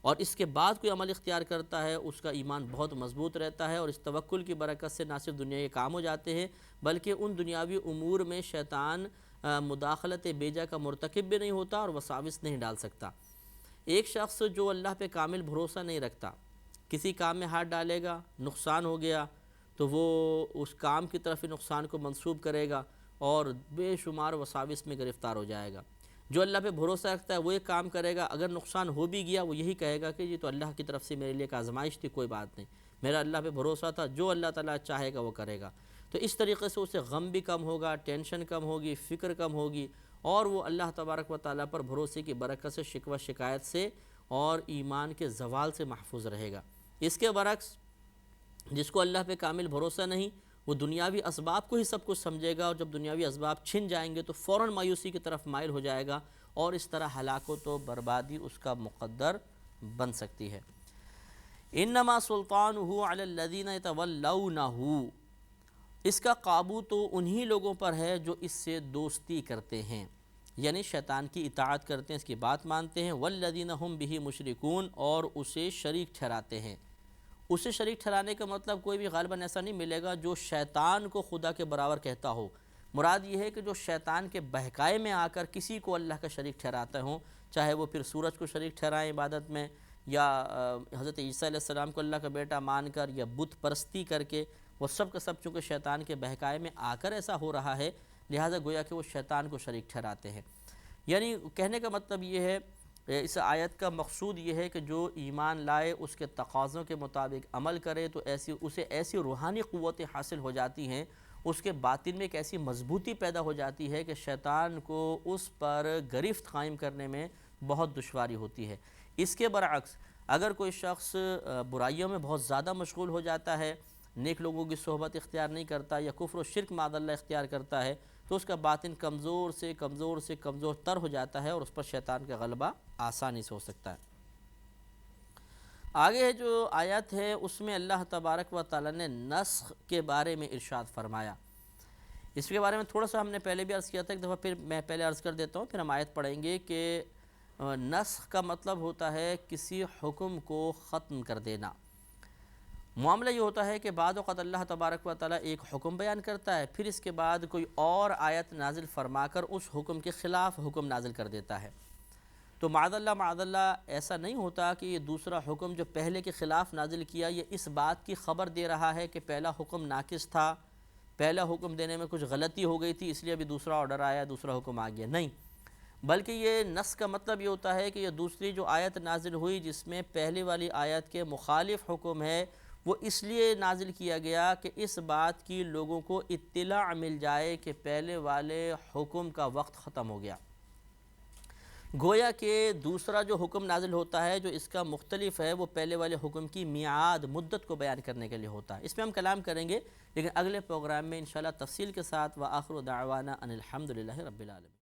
اور اس کے بعد کوئی عمل اختیار کرتا ہے، اس کا ایمان بہت مضبوط رہتا ہے، اور اس توکل کی برکت سے نہ صرف دنیا کے کام ہو جاتے ہیں بلکہ ان دنیاوی امور میں شیطان مداخلت بیجا کا مرتکب بھی نہیں ہوتا اور وساوس نہیں ڈال سکتا۔ ایک شخص جو اللہ پہ کامل بھروسہ نہیں رکھتا، کسی کام میں ہاتھ ڈالے گا، نقصان ہو گیا تو وہ اس کام کی طرف نقصان کو منسوب کرے گا اور بے شمار وساوس میں گرفتار ہو جائے گا۔ جو اللہ پہ بھروسہ رکھتا ہے وہ ایک کام کرے گا، اگر نقصان ہو بھی گیا وہ یہی کہے گا کہ یہ تو اللہ کی طرف سے میرے لیے ایک آزمائش تھی، کوئی بات نہیں، میرا اللہ پہ بھروسہ تھا، جو اللہ تعالیٰ چاہے گا وہ کرے گا۔ تو اس طریقے سے اسے غم بھی کم ہوگا، ٹینشن کم ہوگی، فکر کم ہوگی، اور وہ اللہ تبارک و تعالیٰ پر بھروسے کی برکت سے شکوہ شکایت سے اور ایمان کے زوال سے محفوظ رہے گا۔ اس کے برعکس جس کو اللہ پہ کامل بھروسہ نہیں، وہ دنیاوی اسباب کو ہی سب کچھ سمجھے گا، اور جب دنیاوی اسباب چھن جائیں گے تو فوراً مایوسی کی طرف مائل ہو جائے گا، اور اس طرح ہلاکت و بربادی اس کا مقدر بن سکتی ہے۔ انما سلطانہ علی الذین یتولونہ، اس کا قابو تو انہی لوگوں پر ہے جو اس سے دوستی کرتے ہیں، یعنی شیطان کی اطاعت کرتے ہیں، اس کی بات مانتے ہیں، والذین ھم بہ مشرکون، اور اسے شریک ٹھہراتے ہیں۔ اسے شریک ٹھہرانے کا مطلب کوئی بھی غالباً ایسا نہیں ملے گا جو شیطان کو خدا کے برابر کہتا ہو، مراد یہ ہے کہ جو شیطان کے بہکائے میں آ کر کسی کو اللہ کا شریک ٹھہراتے ہوں، چاہے وہ پھر سورج کو شریک ٹھہرائیں عبادت میں، یا حضرت عیسیٰ علیہ السلام کو اللہ کا بیٹا مان کر، یا بت پرستی کر کے، وہ سب کا سب چونکہ شیطان کے بہکائے میں آ کر ایسا ہو رہا ہے، لہٰذا گویا کہ وہ شیطان کو شریک ٹھہراتے ہیں۔ یعنی کہنے کا مطلب یہ ہے، اس آیت کا مقصود یہ ہے کہ جو ایمان لائے، اس کے تقاضوں کے مطابق عمل کرے تو اسے ایسی روحانی قوتیں حاصل ہو جاتی ہیں، اس کے باطن میں ایک ایسی مضبوطی پیدا ہو جاتی ہے کہ شیطان کو اس پر گرفت قائم کرنے میں بہت دشواری ہوتی ہے۔ اس کے برعکس اگر کوئی شخص برائیوں میں بہت زیادہ مشغول ہو جاتا ہے، نیک لوگوں کی صحبت اختیار نہیں کرتا، یا کفر و شرک معاذ اللہ اختیار کرتا ہے، تو اس کا باطن کمزور سے کمزور تر ہو جاتا ہے اور اس پر شیطان کا غلبہ آسانی سے ہو سکتا ہے۔ آگے جو آیت ہے اس میں اللہ تبارک و تعالیٰ نے نسخ کے بارے میں ارشاد فرمایا۔ اس کے بارے میں تھوڑا سا ہم نے پہلے بھی عرض کیا تھا، ایک دفعہ پھر میں پہلے عرض کر دیتا ہوں، پھر ہم آیت پڑھیں گے کہ نسخ کا مطلب ہوتا ہے کسی حکم کو ختم کر دینا۔ معاملہ یہ ہوتا ہے کہ بعض اوقات اللہ تبارک و تعالیٰ ایک حکم بیان کرتا ہے، پھر اس کے بعد کوئی اور آیت نازل فرما کر اس حکم کے خلاف حکم نازل کر دیتا ہے۔ تو معاذ اللہ ایسا نہیں ہوتا کہ یہ دوسرا حکم جو پہلے کے خلاف نازل کیا یہ اس بات کی خبر دے رہا ہے کہ پہلا حکم ناقص تھا، پہلا حکم دینے میں کچھ غلطی ہو گئی تھی اس لیے ابھی دوسرا آرڈر آیا، دوسرا حکم آ گیا، نہیں، بلکہ یہ نسخ کا مطلب یہ ہوتا ہے کہ یہ دوسری جو آیت نازل ہوئی جس میں پہلی والی آیت کے مخالف حکم ہے وہ اس لیے نازل کیا گیا کہ اس بات کی لوگوں کو اطلاع مل جائے کہ پہلے والے حکم کا وقت ختم ہو گیا۔ گویا کہ دوسرا جو حکم نازل ہوتا ہے جو اس کا مختلف ہے وہ پہلے والے حکم کی میعاد مدت کو بیان کرنے کے لیے ہوتا ہے۔ اس پہ ہم کلام کریں گے لیکن اگلے پروگرام میں انشاءاللہ تفصیل کے ساتھ، وآخر دعوانا ان الحمدللہ رب العالمین۔